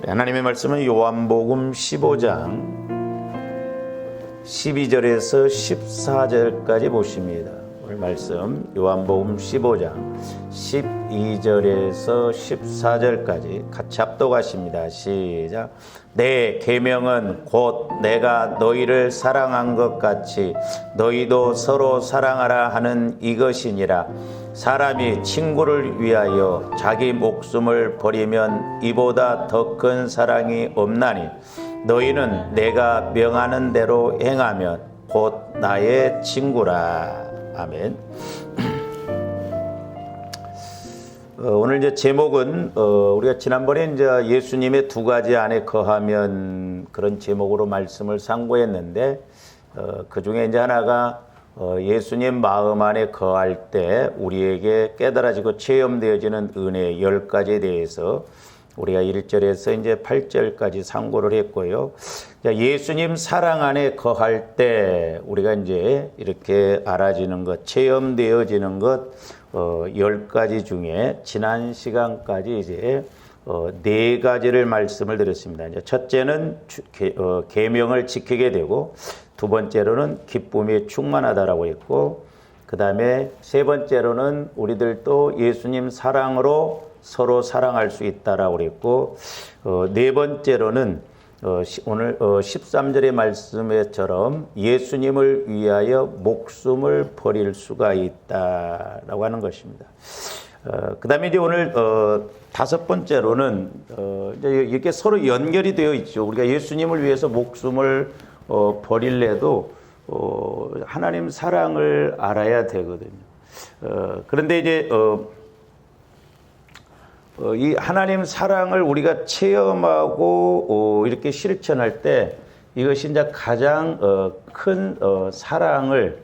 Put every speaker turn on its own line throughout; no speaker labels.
하나님의 말씀은 요한복음 15장 12절에서 14절까지 보십니다. 오늘 말씀 요한복음 15장 12절에서 14절까지 같이 합독하십니다. 시작. 내 계명은 곧 내가 너희를 사랑한 것 같이 너희도 서로 사랑하라 하는 이것이니라. 사람이 친구를 위하여 자기 목숨을 버리면 이보다 더 큰 사랑이 없나니 너희는 내가 명하는 대로 행하면 곧 나의 친구라. 아멘. 오늘 이제 제목은 우리가 지난번에 이제 예수님의 두 가지 안에 거하면 그런 제목으로 말씀을 상고했는데 그 중에 이제 하나가 예수님 마음 안에 거할 때 우리에게 깨달아지고 체험되어지는 은혜 10가지에 대해서 우리가 1절에서 이제 8절까지 상고를 했고요. 예수님 사랑 안에 거할 때 우리가 이제 이렇게 알아지는 것, 체험되어지는 것 10가지 중에 지난 시간까지 이제 4가지를 말씀을 드렸습니다. 이제 첫째는 계명을 지키게 되고, 두 번째로는 기쁨이 충만하다라고 했고, 그 다음에 세 번째로는 우리들도 예수님 사랑으로 서로 사랑할 수 있다라고 그랬고, 네 번째로는 오늘 13절의 말씀에처럼 예수님을 위하여 목숨을 버릴 수가 있다라고 하는 것입니다. 그 다음에 이제 오늘 다섯 번째로는 이제 이렇게 서로 연결이 되어 있죠. 우리가 예수님을 위해서 목숨을 버릴래도 하나님 사랑을 알아야 되거든요. 그런데 이제 이 하나님 사랑을 우리가 체험하고 이렇게 실천할 때 이것이 이제 가장 큰 사랑을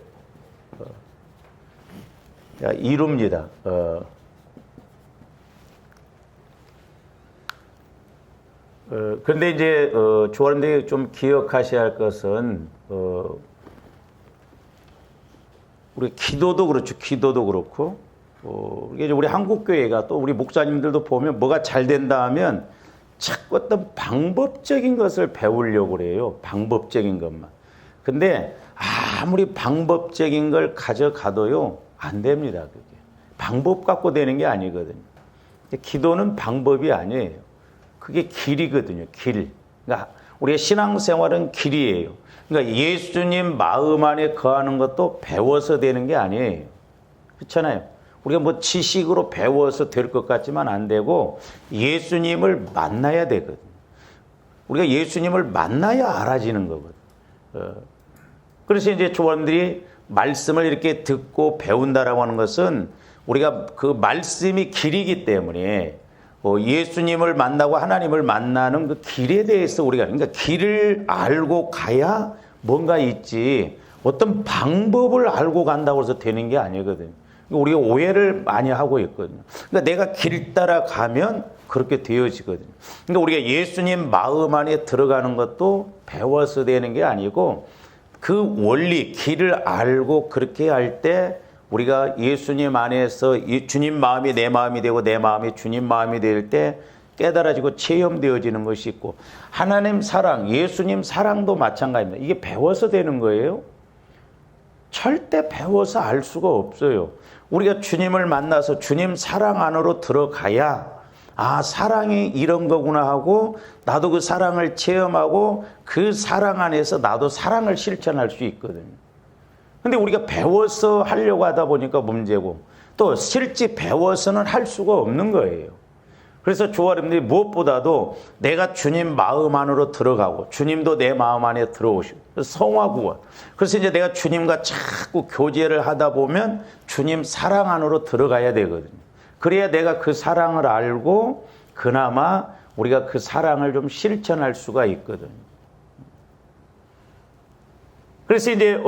이룹니다. 그런데 이제 조아님들이 좀 기억하셔야 할 것은 우리 기도도 그렇죠. 기도도 그렇고 이게 우리 한국교회가 또 우리 목사님들도 보면 뭐가 잘 된다 하면 자꾸 어떤 방법적인 것을 배우려고 그래요. 방법적인 것만. 근데 아무리 방법적인 걸 가져가도요 안 됩니다. 그게 방법 갖고 되는 게 아니거든요. 기도는 방법이 아니에요. 그게 길이거든요. 길. 그러니까 우리의 신앙생활은 길이에요. 그러니까 예수님 마음 안에 거하는 것도 배워서 되는 게 아니에요. 그렇잖아요. 우리가 뭐 지식으로 배워서 될 것 같지만 안 되고 예수님을 만나야 되거든요. 우리가 예수님을 만나야 알아지는 거거든요. 그래서 이제 조원들이 말씀을 이렇게 듣고 배운다라고 하는 것은 우리가 그 말씀이 길이기 때문에 예수님을 만나고 하나님을 만나는 그 길에 대해서 우리가 그러니까 길을 알고 가야 뭔가 있지 어떤 방법을 알고 간다고 해서 되는 게 아니거든요. 우리가 오해를 많이 하고 있거든요. 그러니까 내가 길 따라 가면 그렇게 되어지거든요. 그러니까 우리가 예수님 마음 안에 들어가는 것도 배워서 되는 게 아니고 그 원리, 길을 알고 그렇게 할 때 우리가 예수님 안에서 주님 마음이 내 마음이 되고 내 마음이 주님 마음이 될 때 깨달아지고 체험되어지는 것이 있고 하나님 사랑, 예수님 사랑도 마찬가지입니다. 이게 배워서 되는 거예요. 절대 배워서 알 수가 없어요. 우리가 주님을 만나서 주님 사랑 안으로 들어가야 사랑이 이런 거구나 하고 나도 그 사랑을 체험하고 그 사랑 안에서 나도 사랑을 실천할 수 있거든요. 근데 우리가 배워서 하려고 하다 보니까 문제고 또 실제 배워서는 할 수가 없는 거예요. 그래서 조아님들이 무엇보다도 내가 주님 마음 안으로 들어가고 주님도 내 마음 안에 들어오시고 성화구원. 그래서 이제 내가 주님과 자꾸 교제를 하다 보면 주님 사랑 안으로 들어가야 되거든요. 그래야 내가 그 사랑을 알고 그나마 우리가 그 사랑을 좀 실천할 수가 있거든요. 그래서 이제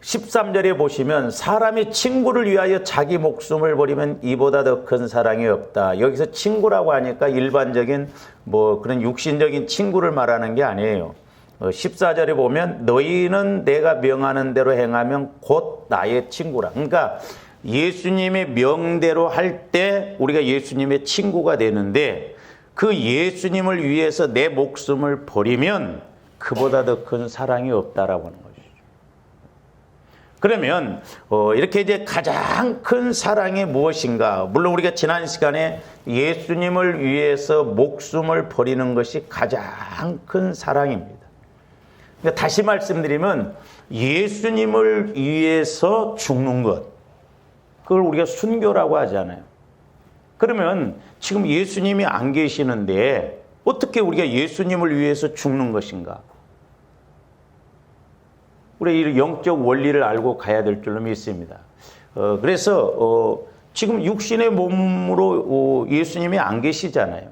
13절에 보시면 사람이 친구를 위하여 자기 목숨을 버리면 이보다 더 큰 사랑이 없다. 여기서 친구라고 하니까 일반적인 뭐 그런 육신적인 친구를 말하는 게 아니에요. 14절에 보면 너희는 내가 명하는 대로 행하면 곧 나의 친구라. 그러니까 예수님의 명대로 할 때 우리가 예수님의 친구가 되는데 그 예수님을 위해서 내 목숨을 버리면 그보다 더 큰 사랑이 없다라고 하는 것이죠. 그러면 이렇게 이제 가장 큰 사랑이 무엇인가? 물론 우리가 지난 시간에 예수님을 위해서 목숨을 버리는 것이 가장 큰 사랑입니다. 그러니까 다시 말씀드리면 예수님을 위해서 죽는 것, 그걸 우리가 순교라고 하잖아요. 그러면 지금 예수님이 안 계시는데 어떻게 우리가 예수님을 위해서 죽는 것인가? 우리 이 영적 원리를 알고 가야 될 줄로 믿습니다. 그래서 지금 육신의 몸으로 예수님이 안 계시잖아요.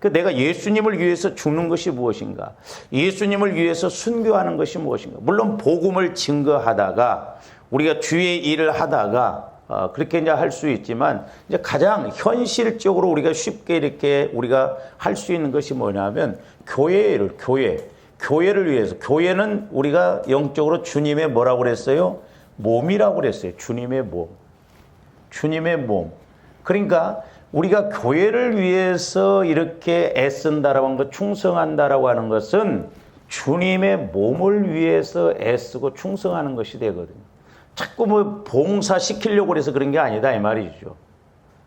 내가 예수님을 위해서 죽는 것이 무엇인가? 예수님을 위해서 순교하는 것이 무엇인가? 물론 복음을 증거하다가 우리가 주의 일을 하다가 그렇게 이제 할 수 있지만 이제 가장 현실적으로 우리가 쉽게 이렇게 우리가 할 수 있는 것이 뭐냐면 교회를 위해서. 교회는 우리가 영적으로 주님의 뭐라고 그랬어요? 몸이라고 그랬어요. 주님의 몸. 주님의 몸. 그러니까 우리가 교회를 위해서 이렇게 애쓴다라고 하는 것, 충성한다라고 하는 것은 주님의 몸을 위해서 애쓰고 충성하는 것이 되거든요. 자꾸 뭐 봉사시키려고 해서 그런 게 아니다 이 말이죠.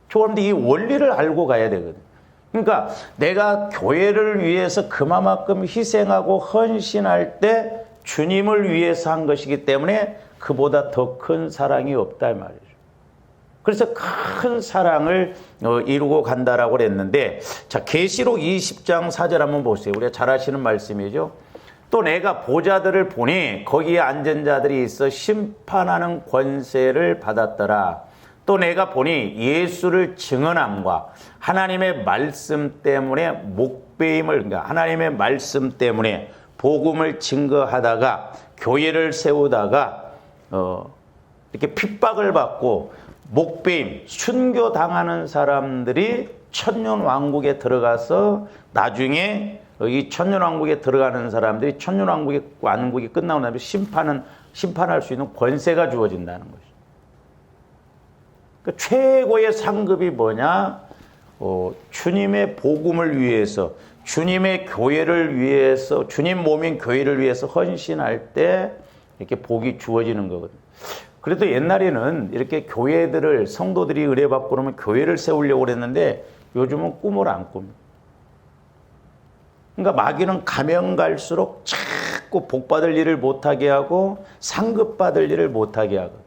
그런데 이 원리를 알고 가야 되거든요. 그러니까 내가 교회를 위해서 그만큼 희생하고 헌신할 때 주님을 위해서 한 것이기 때문에 그보다 더 큰 사랑이 없다 이 말이죠. 그래서 큰 사랑을 이루고 간다라고 그랬는데, 자, 계시록 20장 4절 한번 보세요. 우리가 잘 아시는 말씀이죠. 또 내가 보좌들을 보니 거기에 앉은 자들이 있어 심판하는 권세를 받았더라. 또 내가 보니 예수를 증언함과 하나님의 말씀 때문에 목배임을, 그러니까 하나님의 말씀 때문에 복음을 증거하다가 교회를 세우다가 이렇게 핍박을 받고 목배임, 순교당하는 사람들이 천년왕국에 들어가서 나중에 이 천년왕국에 들어가는 사람들이 천년왕국이 끝나고 나면 심판할 수 있는 권세가 주어진다는 거죠. 그러니까 최고의 상급이 뭐냐? 주님의 복음을 위해서, 주님의 교회를 위해서, 주님 몸인 교회를 위해서 헌신할 때 이렇게 복이 주어지는 거거든요. 그래도 옛날에는 이렇게 교회들을, 성도들이 의뢰받고 그러면 교회를 세우려고 그랬는데 요즘은 꿈을 안 꿉니다. 그러니까 마귀는 가면 갈수록 자꾸 복받을 일을 못하게 하고 상급받을 일을 못하게 하거든.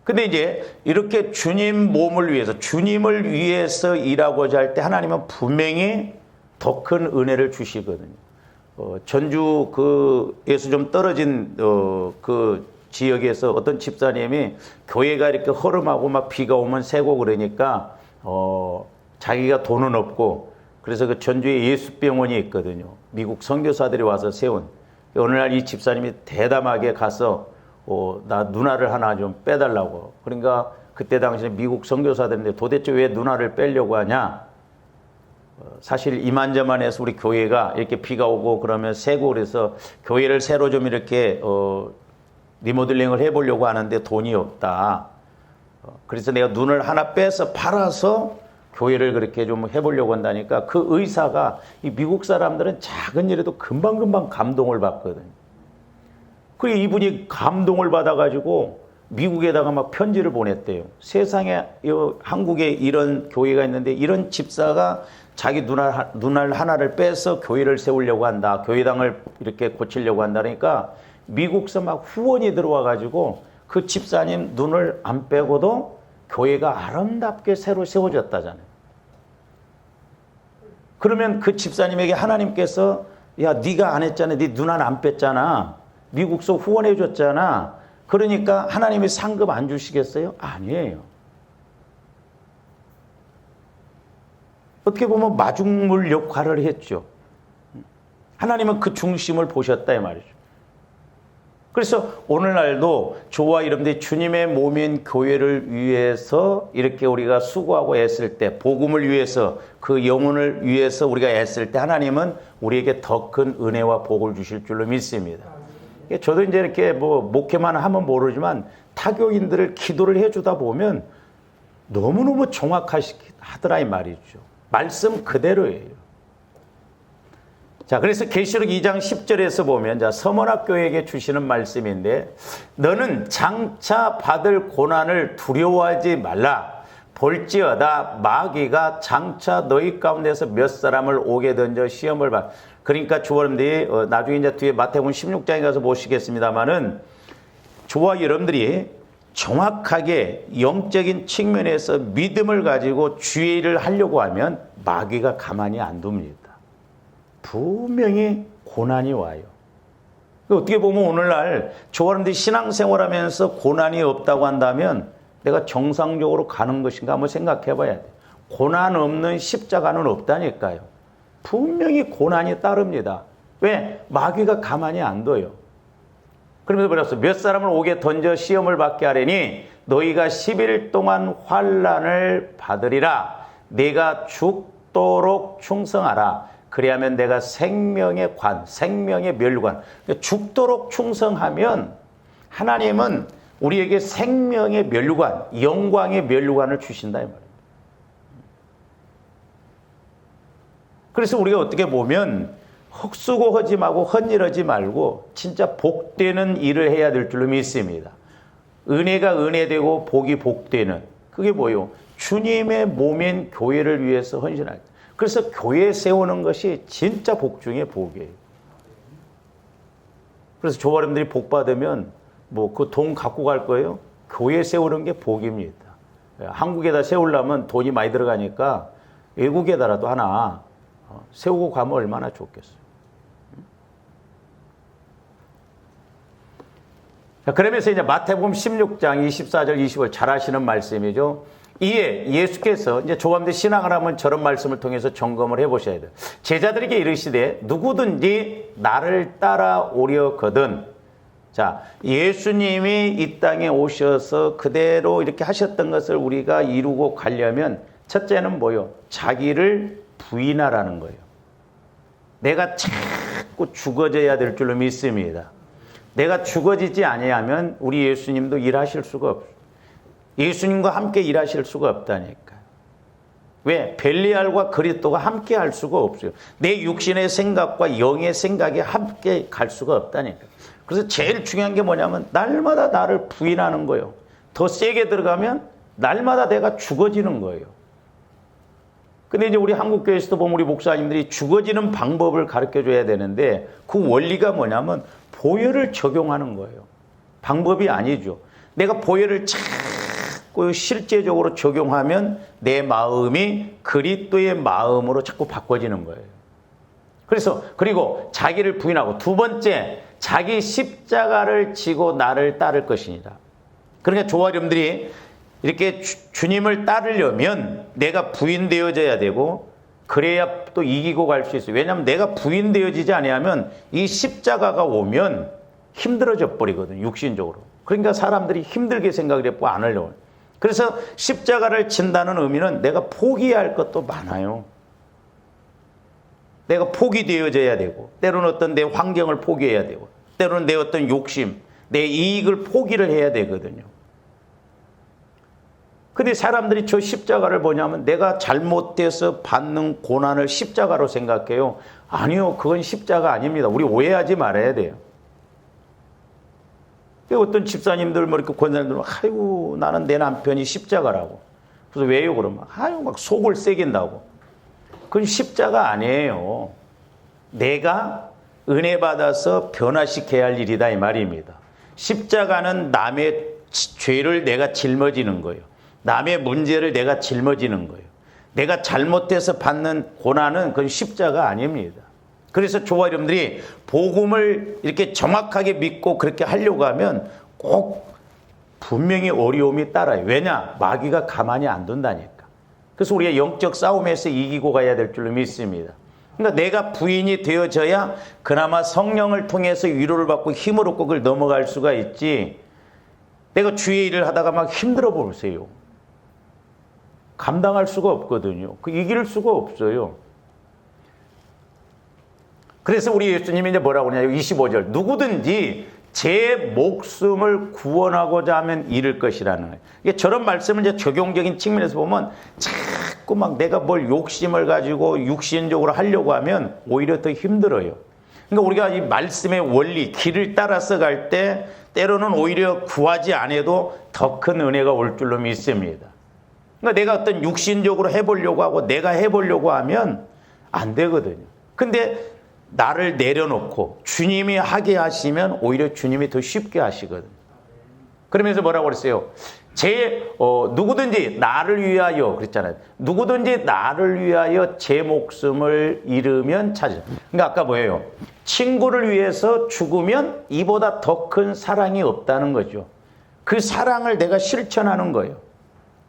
근데 이제 이렇게 주님 몸을 위해서, 주님을 위해서 일하고자 할 때 하나님은 분명히 더 큰 은혜를 주시거든요. 전주 그에서 좀 떨어진 그 지역에서 어떤 집사님이 교회가 이렇게 허름하고 막 비가 오면 새고 그러니까 자기가 돈은 없고, 그래서 그 전주에 예수병원이 있거든요. 미국 선교사들이 와서 세운. 어느 날 이 집사님이 대담하게 가서 나 누나를 하나 좀 빼달라고. 그러니까 그때 당시에 미국 선교사들인데 도대체 왜 누나를 빼려고 하냐? 사실 이만저만해서 우리 교회가 이렇게 비가 오고 그러면 새고 그래서 교회를 새로 좀 이렇게 리모델링을 해보려고 하는데 돈이 없다. 그래서 내가 눈을 하나 빼서 팔아서 교회를 그렇게 좀 해보려고 한다니까 그 의사가, 이 미국 사람들은 작은 일에도 금방금방 감동을 받거든요. 그리고 이분이 감동을 받아가지고 미국에다가 막 편지를 보냈대요. 세상에 한국에 이런 교회가 있는데 이런 집사가 자기 눈알 하나를 빼서 교회를 세우려고 한다. 교회당을 이렇게 고치려고 한다니까 미국서 막 후원이 들어와가지고 그 집사님 눈을 안 빼고도 교회가 아름답게 새로 세워졌다잖아요. 그러면 그 집사님에게 하나님께서, 야, 네가 안 했잖아. 네 눈알 안 뺐잖아. 미국서 후원해 줬잖아. 그러니까 하나님이 상급 안 주시겠어요? 아니에요. 어떻게 보면 마중물 역할을 했죠. 하나님은 그 중심을 보셨다 이 말이죠. 그래서 오늘날도 저와 여러분들이 주님의 몸인 교회를 위해서 이렇게 우리가 수고하고 애쓸 때, 복음을 위해서, 그 영혼을 위해서 우리가 애쓸 때 하나님은 우리에게 더 큰 은혜와 복을 주실 줄로 믿습니다. 저도 이제 이렇게 목회만 하면 모르지만 타교인들을 기도를 해주다 보면 너무너무 정확하더라 이 말이죠. 말씀 그대로예요. 자, 그래서 계시록 2장 10절에서 보면 자, 서머나 교회에게 주시는 말씀인데 너는 장차 받을 고난을 두려워하지 말라. 볼지어다 마귀가 장차 너희 가운데서 몇 사람을 오게 던져 시험을 받. 그러니까 주원들이 나중에 이제 뒤에 마태복음 16장에 가서 보시겠습니다만은 저와 여러분들이 정확하게 영적인 측면에서 믿음을 가지고 주의를 하려고 하면 마귀가 가만히 안 둡니다. 분명히 고난이 와요. 어떻게 보면 오늘날 저와 여러분들이 신앙생활하면서 고난이 없다고 한다면 내가 정상적으로 가는 것인가 한번 생각해 봐야 돼요. 고난 없는 십자가는 없다니까요. 분명히 고난이 따릅니다. 왜? 마귀가 가만히 안 둬요. 그러면서 그랬어. 몇 사람을 옥에 던져 시험을 받게 하려니 너희가 10일 동안 환난을 받으리라. 네가 죽도록 충성하라. 그리하면 내가 생명의 관, 생명의 멸관. 죽도록 충성하면 하나님은 우리에게 생명의 멸관, 영광의 멸관을 주신다 이 말이에요. 그래서 우리가 어떻게 보면 헛수고하지 말고 헛일하지 말고 진짜 복되는 일을 해야 될 줄로 믿습니다. 은혜가 은혜되고 복이 복되는 그게 뭐예요? 주님의 몸인 교회를 위해서 헌신할 때. 그래서 교회 세우는 것이 진짜 복 중에 복이에요. 그래서 저와 여러분들이 복 받으면 뭐 그 돈 갖고 갈 거예요? 교회 세우는 게 복입니다. 한국에다 세우려면 돈이 많이 들어가니까 외국에다라도 하나 세우고 가면 얼마나 좋겠어요. 자, 그러면서 이제 마태복음 16장 24절 25절 잘 아시는 말씀이죠. 이에 예수께서 이제 조감대 신앙을 하면 저런 말씀을 통해서 점검을 해보셔야 돼요. 제자들에게 이르시되 누구든지 나를 따라오려거든. 자, 예수님이 이 땅에 오셔서 그대로 이렇게 하셨던 것을 우리가 이루고 가려면 첫째는 뭐요? 자기를 부인하라는 거예요. 내가 자꾸 죽어져야 될 줄로 믿습니다. 내가 죽어지지 아니하면 우리 예수님도 일하실 수가 없어요. 예수님과 함께 일하실 수가 없다니까. 왜? 벨리알과 그리스도가 함께 할 수가 없어요. 내 육신의 생각과 영의 생각이 함께 갈 수가 없다니까. 그래서 제일 중요한 게 뭐냐면 날마다 나를 부인하는 거예요. 더 세게 들어가면 날마다 내가 죽어지는 거예요. 근데 이제 우리 한국교회에서도 보면 우리 목사님들이 죽어지는 방법을 가르쳐 줘야 되는데 그 원리가 뭐냐면 보혈을 적용하는 거예요. 방법이 아니죠. 내가 보혈을 자꾸 실제적으로 적용하면 내 마음이 그리스도의 마음으로 자꾸 바꿔지는 거예요. 그래서 그리고 자기를 부인하고 두 번째 자기 십자가를 지고 나를 따를 것이니라. 그러니까 저와 여러분들이 이렇게 주님을 따르려면 내가 부인되어져야 되고 그래야 또 이기고 갈 수 있어요. 왜냐하면 내가 부인되어지지 아니하면 이 십자가가 오면 힘들어져 버리거든요. 육신적으로. 그러니까 사람들이 힘들게 생각을 했고 안 하려고. 그래서 십자가를 진다는 의미는 내가 포기할 것도 많아요. 내가 포기되어져야 되고 때로는 어떤 내 환경을 포기해야 되고 때로는 내 어떤 욕심, 내 이익을 포기를 해야 되거든요. 근데 사람들이 저 십자가를 뭐냐면 내가 잘못돼서 받는 고난을 십자가로 생각해요. 아니요, 그건 십자가 아닙니다. 우리 오해하지 말아야 돼요. 어떤 집사님들 뭐 이렇게 권사님들 아이고 나는 내 남편이 십자가라고. 그래서 왜요 그러면 아유 막 속을 새긴다고. 그건 십자가 아니에요. 내가 은혜 받아서 변화시켜야 할 일이다 이 말입니다. 십자가는 남의 죄를 내가 짊어지는 거예요. 남의 문제를 내가 짊어지는 거예요. 내가 잘못해서 받는 고난은 그건 십자가 아닙니다. 그래서 저와 여러분들이 복음을 이렇게 정확하게 믿고 그렇게 하려고 하면 꼭 분명히 어려움이 따라요. 왜냐? 마귀가 가만히 안 둔다니까. 그래서 우리가 영적 싸움에서 이기고 가야 될 줄로 믿습니다. 그러니까 내가 부인이 되어져야 그나마 성령을 통해서 위로를 받고 힘을 얻고 그걸 넘어갈 수가 있지. 내가 주의 일을 하다가 막 힘들어 보세요. 감당할 수가 없거든요. 이길 수가 없어요. 그래서 우리 예수님이 이제 뭐라고 그러냐. 25절. 누구든지 제 목숨을 구원하고자 하면 잃을 것이라는 거예요. 이게 저런 말씀을 이제 적용적인 측면에서 보면 자꾸 막 내가 뭘 욕심을 가지고 육신적으로 하려고 하면 오히려 더 힘들어요. 그러니까 우리가 이 말씀의 원리, 길을 따라서 갈 때 때로는 오히려 구하지 않아도 더 큰 은혜가 올 줄로 믿습니다. 그러니까 내가 어떤 육신적으로 해보려고 하고 내가 해보려고 하면 안 되거든요. 근데 나를 내려놓고 주님이 하게 하시면 오히려 주님이 더 쉽게 하시거든요. 그러면서 뭐라고 그랬어요? 누구든지 나를 위하여 그랬잖아요. 누구든지 나를 위하여 제 목숨을 잃으면 찾으라. 그러니까 아까 뭐예요? 친구를 위해서 죽으면 이보다 더 큰 사랑이 없다는 거죠. 그 사랑을 내가 실천하는 거예요.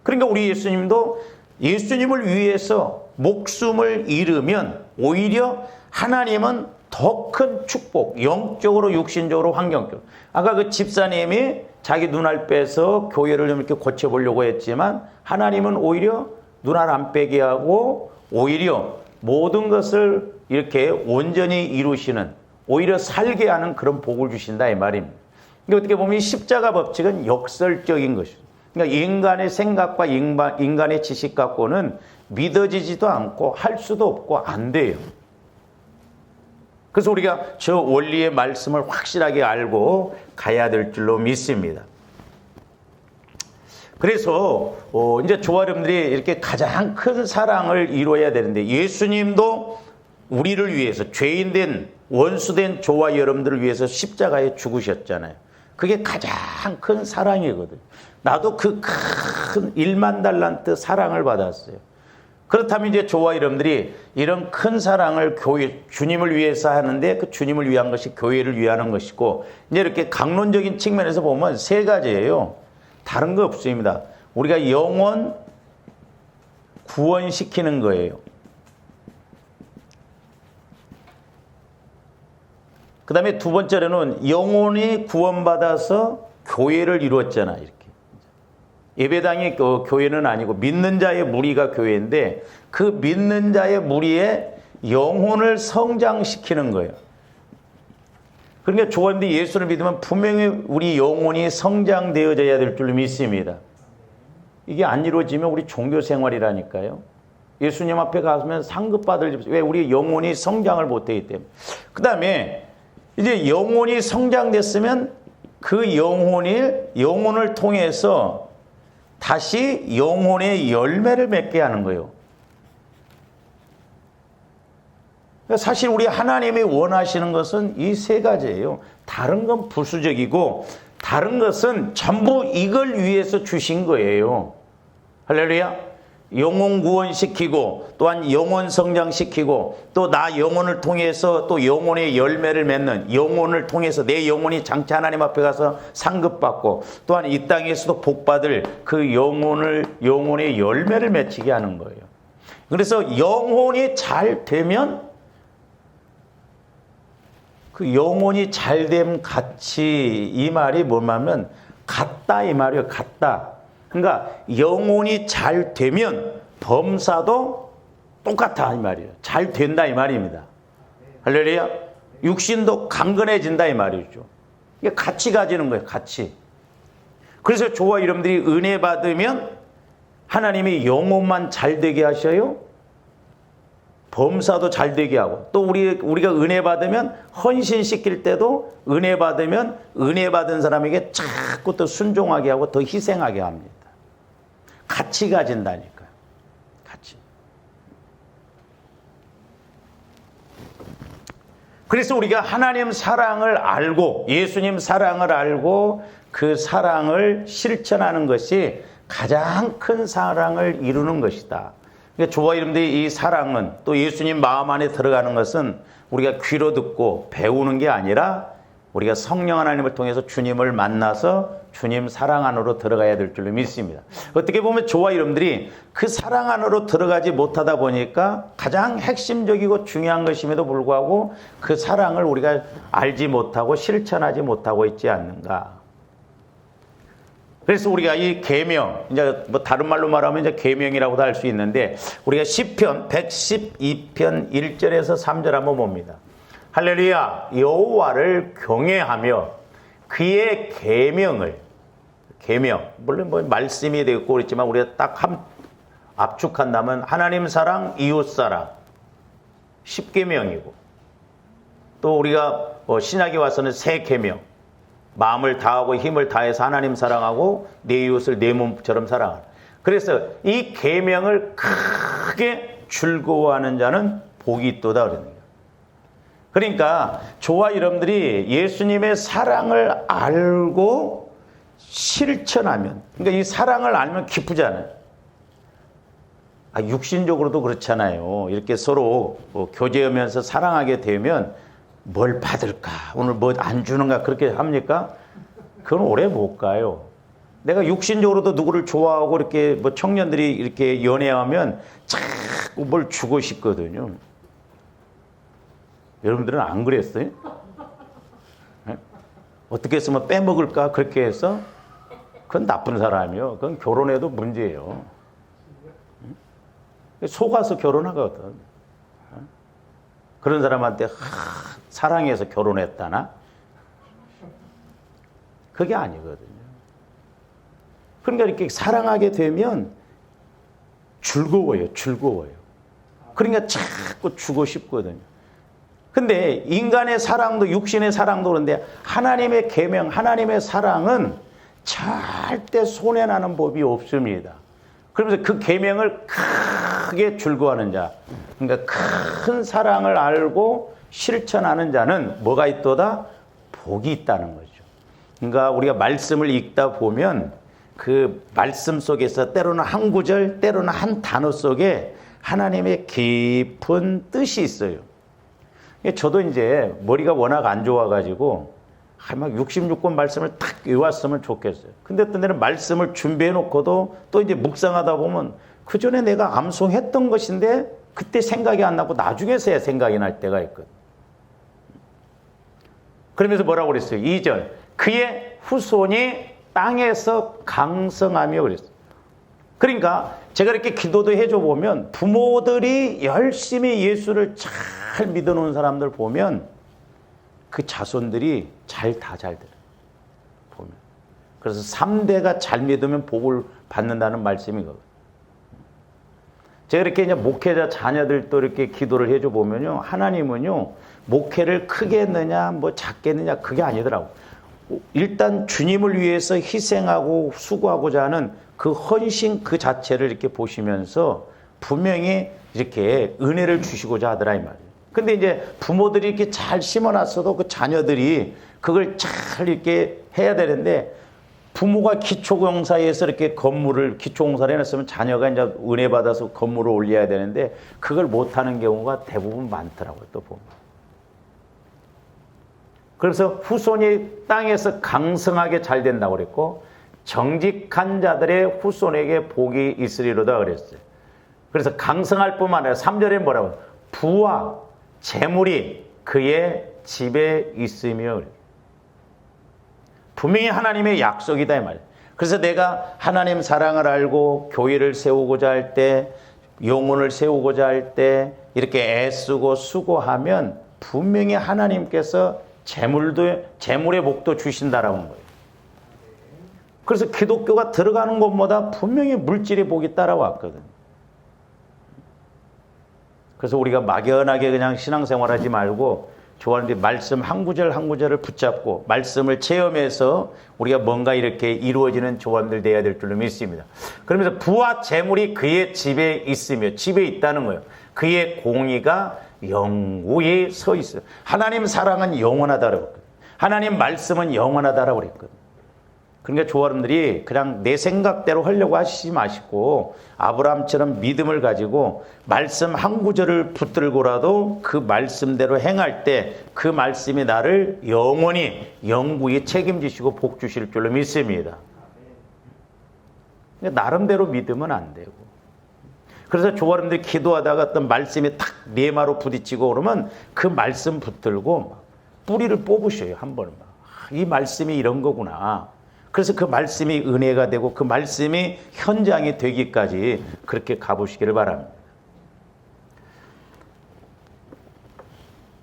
그러니까 우리 예수님도 예수님을 위해서 목숨을 잃으면 오히려 하나님은 더 큰 축복, 영적으로, 육신적으로, 환경적으로. 아까 그 집사님이 자기 눈알 빼서 교회를 좀 이렇게 고쳐보려고 했지만 하나님은 오히려 눈알 안 빼게 하고 오히려 모든 것을 이렇게 온전히 이루시는, 오히려 살게 하는 그런 복을 주신다 이 말입니다. 그러니까 어떻게 보면 십자가 법칙은 역설적인 것이죠. 그러니까 인간의 생각과 인간의 지식 갖고는 믿어지지도 않고 할 수도 없고 안 돼요. 그래서 우리가 저 원리의 말씀을 확실하게 알고 가야 될 줄로 믿습니다. 그래서 이제 저와 여러분들이 이렇게 가장 큰 사랑을 이루어야 되는데 예수님도 우리를 위해서 죄인된 원수된 저와 여러분들을 위해서 십자가에 죽으셨잖아요. 그게 가장 큰 사랑이거든요. 나도 그 큰 1만 달란트 사랑을 받았어요. 그렇다면 이제 저와 여러분들이 이런 큰 사랑을 주님을 위해서 하는데 그 주님을 위한 것이 교회를 위하는 것이고 이제 이렇게 강론적인 측면에서 보면 세 가지예요. 다른 거 없습니다. 우리가 영혼 구원시키는 거예요. 그 다음에 두 번째로는 영혼이 구원받아서 교회를 이루었잖아. 이렇게. 예배당이 교회는 아니고 믿는 자의 무리가 교회인데 그 믿는 자의 무리의 영혼을 성장시키는 거예요. 그러니까 조건데 예수를 믿으면 분명히 우리 영혼이 성장되어져야 될 줄 믿습니다. 이게 안 이루어지면 우리 종교 생활이라니까요. 예수님 앞에 가면 상급받을 왜 우리 영혼이 성장을 못하기 때문에. 그 다음에 이제 영혼이 성장됐으면 그 영혼을 통해서 다시 영혼의 열매를 맺게 하는 거예요. 사실 우리 하나님이 원하시는 것은 이 세 가지예요. 다른 건 부수적이고 다른 것은 전부 이걸 위해서 주신 거예요. 할렐루야. 영혼 구원시키고 또한 영혼 성장시키고 또 나 영혼을 통해서 또 영혼의 열매를 맺는 영혼을 통해서 내 영혼이 장차 하나님 앞에 가서 상급받고 또한 이 땅에서도 복받을 그 영혼의 열매를 맺히게 하는 거예요. 그래서 영혼이 잘 되면 그 영혼이 잘됨 같이 이 말이 뭐냐면 같다 이 말이에요. 같다. 그러니까 영혼이 잘 되면 범사도 똑같아 이 말이에요. 잘 된다 이 말입니다. 할렐루야. 육신도 강건해진다 이 말이죠. 이게 같이 가지는 거예요. 같이. 그래서 저와 여러분들이 은혜 받으면 하나님이 영혼만 잘 되게 하셔요. 범사도 잘 되게 하고 또 우리가 은혜 받으면 헌신시킬 때도 은혜 받으면 은혜 받은 사람에게 자꾸 또 순종하게 하고 더 희생하게 합니다. 같이 가진다니까요. 같이. 그래서 우리가 하나님 사랑을 알고 예수님 사랑을 알고 그 사랑을 실천하는 것이 가장 큰 사랑을 이루는 것이다. 그러니까 저와 여러분들이 이 사랑은 또 예수님 마음 안에 들어가는 것은 우리가 귀로 듣고 배우는 게 아니라 우리가 성령 하나님을 통해서 주님을 만나서 주님 사랑 안으로 들어가야 될 줄로 믿습니다. 어떻게 보면 저와 여러분들이 그 사랑 안으로 들어가지 못하다 보니까 가장 핵심적이고 중요한 것임에도 불구하고 그 사랑을 우리가 알지 못하고 실천하지 못하고 있지 않는가. 그래서 우리가 이 계명, 이제 뭐 다른 말로 말하면 이제 계명이라고도 할 수 있는데 우리가 시편 112편 1절에서 3절 한번 봅니다. 할렐루야. 여호와를 경외하며 그의 계명, 물론 뭐 말씀이 되고 그랬지만 우리가 딱 압축한다면 하나님 사랑, 이웃 사랑, 10계명이고, 또 우리가 신약에 와서는 새 계명, 마음을 다하고 힘을 다해서 하나님 사랑하고 내 이웃을 내 몸처럼 사랑하라. 그래서 이 계명을 크게 즐거워하는 자는 복이 있도다 그러는 거예요. 그러니까 저와 여러분들이 예수님의 사랑을 알고 실천하면, 그러니까 이 사랑을 알면 기쁘잖아요. 육신적으로도 그렇잖아요. 이렇게 서로 교제하면서 사랑하게 되면 뭘 받을까? 오늘 뭐 안 주는가? 그렇게 합니까? 그건 오래 못 가요. 내가 육신적으로도 누구를 좋아하고 이렇게 뭐 청년들이 이렇게 연애하면 자꾸 뭘 주고 싶거든요. 여러분들은 안 그랬어요? 네? 어떻게 했으면 빼먹을까? 그렇게 해서? 그건 나쁜 사람이요. 그건 결혼해도 문제예요. 속아서 결혼하거든. 그런 사람한테 사랑해서 결혼했다나? 그게 아니거든요. 그러니까 이렇게 사랑하게 되면 즐거워요. 그러니까 자꾸 주고 싶거든요. 근데 인간의 사랑도 육신의 사랑도 그런데 하나님의 계명, 하나님의 사랑은 절대 손해나는 법이 없습니다. 그러면서 그 계명을 크게 즐거워하는 자, 그러니까 큰 사랑을 알고 실천하는 자는 뭐가 있도다? 복이 있다는 거죠. 그러니까 우리가 말씀을 읽다 보면 그 말씀 속에서 때로는 한 구절, 때로는 한 단어 속에 하나님의 깊은 뜻이 있어요. 저도 이제 머리가 워낙 안 좋아가지고 막 66권 말씀을 딱 외웠으면 좋겠어요. 근데 어떤 데는 말씀을 준비해 놓고도 또 이제 묵상하다 보면 그 전에 내가 암송했던 것인데 그때 생각이 안 나고 나중에서야 생각이 날 때가 있거든. 그러면서 뭐라고 그랬어요? 2절. 그의 후손이 땅에서 강성하며 그랬어요. 그러니까 제가 이렇게 기도도 해줘 보면 부모들이 열심히 예수를 잘 믿어놓은 사람들 보면 그 자손들이 다 잘 돼요. 보면. 그래서 3대가 잘 믿으면 복을 받는다는 말씀이거든요. 제가 이렇게 이제 목회자 자녀들도 이렇게 기도를 해줘 보면요. 하나님은요, 목회를 크게 했느냐, 뭐 작게 했느냐, 그게 아니더라고. 일단 주님을 위해서 희생하고 수고하고자 하는 그 헌신 그 자체를 이렇게 보시면서 분명히 이렇게 은혜를 주시고자 하더라, 이 말이에요. 근데 이제 부모들이 이렇게 잘 심어놨어도 그 자녀들이 그걸 잘 이렇게 해야 되는데 부모가 기초공사에서 이렇게 건물을 기초공사를 해놨으면 자녀가 이제 은혜 받아서 건물을 올려야 되는데 그걸 못하는 경우가 대부분 많더라고요, 또 보면. 그래서 후손이 땅에서 강성하게 잘 된다고 그랬고 정직한 자들의 후손에게 복이 있으리로다 그랬어요. 그래서 강성할 뿐만 아니라 3절에 뭐라고? 부와 재물이 그의 집에 있으며 분명히 하나님의 약속이다 이 말이에요. 그래서 내가 하나님 사랑을 알고 교회를 세우고자 할 때 영혼을 세우고자 할 때 이렇게 애쓰고 수고하면 분명히 하나님께서 재물의 복도 주신다라는 거예요. 그래서 기독교가 들어가는 것보다 분명히 물질의 복이 따라왔거든요. 그래서 우리가 막연하게 그냥 신앙생활하지 말고 좋아하는데 말씀 한 구절 한 구절을 붙잡고 말씀을 체험해서 우리가 뭔가 이렇게 이루어지는 조언들 돼야 될 줄로 믿습니다. 그러면서 부와 재물이 그의 집에 있으며 집에 있다는 거예요. 그의 공의가 영구히 서 있어요. 하나님 사랑은 영원하다라고 그랬거든요. 하나님 말씀은 영원하다라고 그랬거든요. 그러니까 조아름들이 그냥 내 생각대로 하려고 하시지 마시고 아브라함처럼 믿음을 가지고 말씀 한 구절을 붙들고라도 그 말씀대로 행할 때 그 말씀이 나를 영원히 책임지시고 복 주실 줄로 믿습니다. 그러니까 나름대로 믿으면 안 되고. 그래서 조아름들이 기도하다가 어떤 말씀이 탁 내마로 부딪히고 그러면 그 말씀 붙들고 뿌리를 뽑으셔요. 한 번은. 이 말씀이 이런 거구나. 그래서 그 말씀이 은혜가 되고 그 말씀이 현장이 되기까지 그렇게 가보시기를 바랍니다.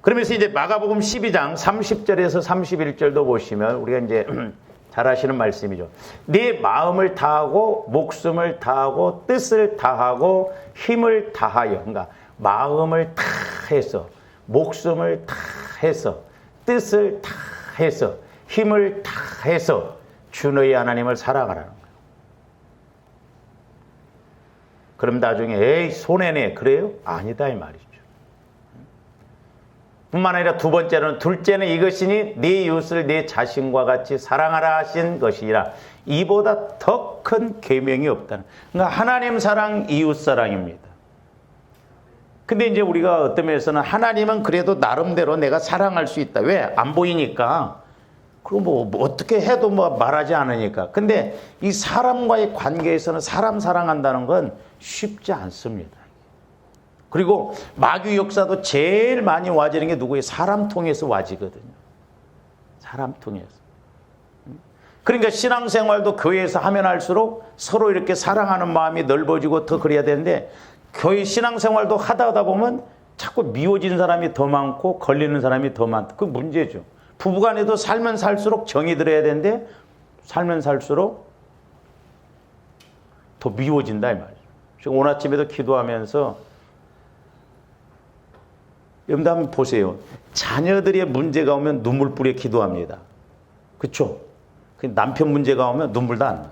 그러면서 이제 마가복음 12장 30절에서 31절도 보시면 우리가 이제 잘 아시는 말씀이죠. 네 마음을 다하고 목숨을 다하고 뜻을 다하고 힘을 다하여, 그러니까 마음을 다해서 목숨을 다해서 뜻을 다해서 힘을 다해서 주 너희 하나님을 사랑하라는 거예요. 그럼 나중에 에이 손해네 그래요? 아니다 이 말이죠. 뿐만 아니라 두 번째는 둘째는 이것이니 네 이웃을 네 자신과 같이 사랑하라 하신 것이라. 이보다 더 큰 계명이 없다는. 그러니까 하나님 사랑, 이웃 사랑입니다. 근데 이제 우리가 어떤 면에서는 하나님은 그래도 나름대로 내가 사랑할 수 있다. 왜? 안 보이니까. 그리고 뭐 어떻게 해도 뭐 말하지 않으니까. 근데 이 사람과의 관계에서는 사람 사랑한다는 건 쉽지 않습니다. 그리고 마귀 역사도 제일 많이 와지는 게 누구예요? 사람 통해서 와지거든요. 사람 통해서. 그러니까 신앙생활도 교회에서 하면 할수록 서로 이렇게 사랑하는 마음이 넓어지고 더 그래야 되는데 교회 신앙생활도 하다 보면 자꾸 미워진 사람이 더 많고 걸리는 사람이 더 많다. 그 문제죠. 부부간에도 살면 살수록 정이 들어야 되는데 살면 살수록 더 미워진다 이 말이죠. 지금 오늘 아침에도 기도하면서 여러분 한번 보세요. 자녀들의 문제가 오면 눈물 뿌려 기도합니다. 그렇죠? 남편 문제가 오면 눈물도 안 나.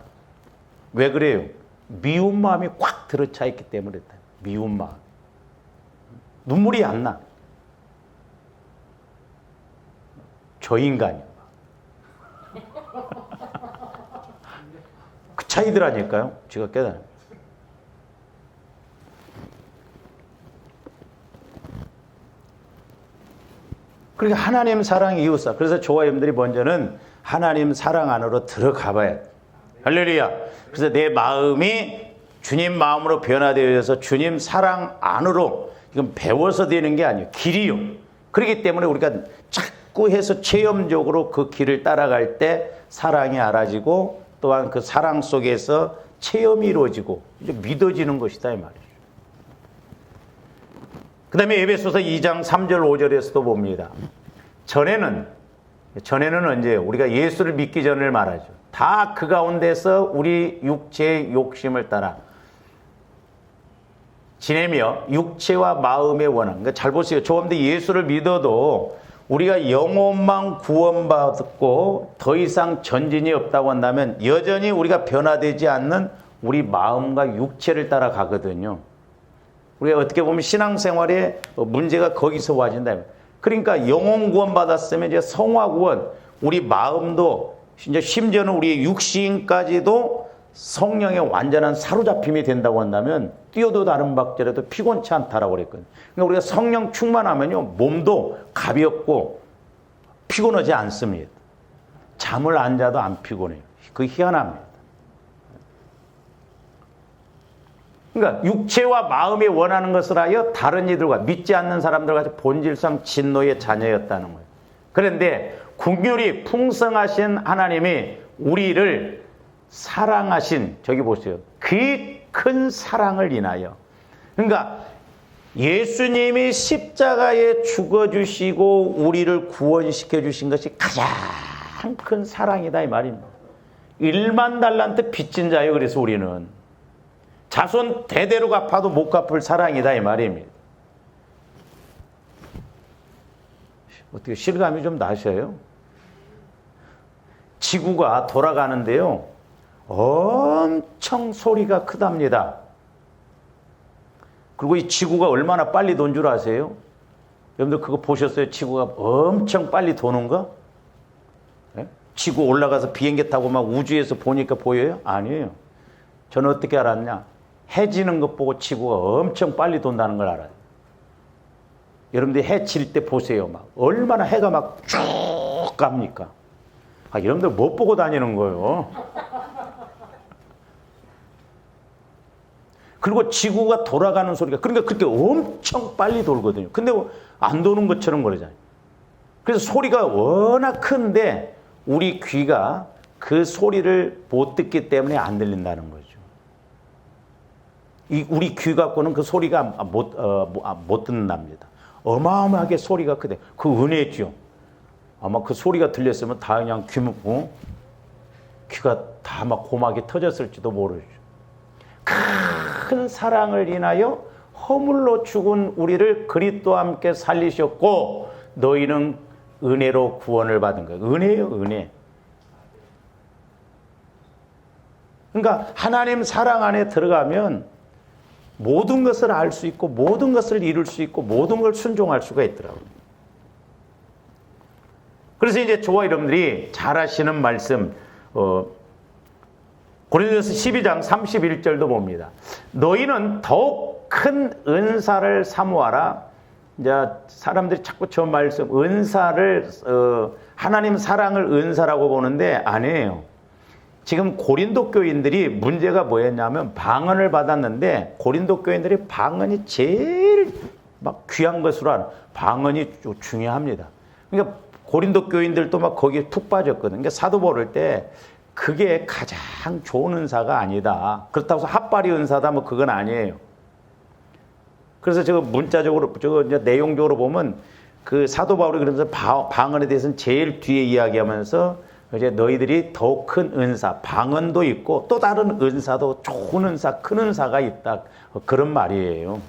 왜 그래요? 미운 마음이 꽉 들어차 있기 때문에 그렇다. 미운 마음. 눈물이 안 나. 저 인간이야. 그 차이더라니까요. 제가 깨달아요. 그러니까 하나님 사랑, 이웃 사랑. 그래서 저와 여러분들이 먼저는 하나님 사랑 안으로 들어가 봐야 돼. 할렐루야. 그래서 내 마음이 주님 마음으로 변화되어서 주님 사랑 안으로, 이건 배워서 되는 게 아니에요. 길이요. 그렇기 때문에 우리가 자꾸 해서 체험적으로 그 길을 따라갈 때 사랑이 알아지고 또한 그 사랑 속에서 체험이 이루어지고 이제 믿어지는 것이다 이 말이죠. 그 다음에 에베소서 2장 3절 5절에서도 봅니다. 전에는 언제 우리가 예수를 믿기 전을 말하죠. 다 그 가운데서 우리 육체의 욕심을 따라 지내며 육체와 마음의 원한. 그러니까 잘 보세요. 조금더 예수를 믿어도 우리가 영혼만 구원받고 더 이상 전진이 없다고 한다면 여전히 우리가 변화되지 않는 우리 마음과 육체를 따라가거든요. 우리가 어떻게 보면 신앙생활에 문제가 거기서 와진다. 그러니까 영혼 구원 받았으면 이제 성화 구원, 우리 마음도 이제 심지어는 우리의 육신까지도 성령의 완전한 사로잡힘이 된다고 한다면 뛰어도 다른 박자라도 피곤치 않다라고 그랬거든요. 그러니까 우리가 성령 충만하면요 몸도 가볍고 피곤하지 않습니다. 잠을 안 자도 안 피곤해요. 그 희한합니다. 그러니까 육체와 마음이 원하는 것을 하여 다른 이들과 믿지 않는 사람들과 같이 본질상 진노의 자녀였다는 거예요. 그런데 긍휼이 풍성하신 하나님이 우리를 사랑하신, 저기 보세요. 그 큰 사랑을 인하여. 그러니까 예수님이 십자가에 죽어주시고 우리를 구원시켜 주신 것이 가장 큰 사랑이다 이 말입니다. 1만 달란트 빚진 자예요. 그래서 우리는 자손 대대로 갚아도 못 갚을 사랑이다 이 말입니다. 어떻게 실감이 좀 나셔요? 지구가 돌아가는데요 엄청 소리가 크답니다. 그리고 이 지구가 얼마나 빨리 도는 줄 아세요? 여러분들 그거 보셨어요? 지구가 엄청 빨리 도는 거? 네? 지구 올라가서 비행기 타고 막 우주에서 보니까 보여요? 아니에요. 저는 어떻게 알았냐? 해 지는 것 보고 지구가 엄청 빨리 돈다는 걸 알아요. 여러분들이 해 질 때 보세요. 막 얼마나 해가 막 쭉 갑니까? 아, 여러분들 못 보고 다니는 거예요. 그리고 지구가 돌아가는 소리가 그러니까 그렇게 엄청 빨리 돌거든요. 근데 안 도는 것처럼 그러잖아요. 그래서 소리가 워낙 큰데 우리 귀가 그 소리를 못 듣기 때문에 안 들린다는 거죠. 우리 귀 갖고는 그 소리가 못 듣는답니다. 어마어마하게 소리가 크대. 그 은혜죠. 아마 그 소리가 들렸으면 다 그냥 귀가 다 막 고막이 터졌을지도 모르죠. 큰 사랑을 인하여 허물로 죽은 우리를 그리스도와 함께 살리셨고 너희는 은혜로 구원을 받은 거예요. 은혜예요, 은혜. 그러니까 하나님 사랑 안에 들어가면 모든 것을 알 수 있고 모든 것을 이룰 수 있고 모든 걸 순종할 수가 있더라고요. 그래서 이제 저와 여러분들이 잘 아시는 말씀 고린도전서 12장 31절도 봅니다. 너희는 더욱 큰 은사를 사모하라. 이제 사람들이 자꾸 저 말씀 은사를 하나님 사랑을 은사라고 보는데 아니에요. 지금 고린도 교인들이 문제가 뭐였냐면 방언을 받았는데 고린도 교인들이 방언이 제일 막 귀한 것으로 하는 방언이 중요합니다. 그러니까 고린도 교인들도 막 거기에 툭 빠졌거든요. 그러니까 사도 바울 때 그게 가장 좋은 은사가 아니다. 그렇다고 해서 핫바리 은사다 뭐 그건 아니에요. 그래서 제가 문자적으로 이제 내용적으로 보면 그 사도 바울이 그러면서 방언에 대해서는 제일 뒤에 이야기하면서 이제 너희들이 더 큰 은사, 방언도 있고 또 다른 은사도 좋은 은사, 큰 은사가 있다. 그런 말이에요.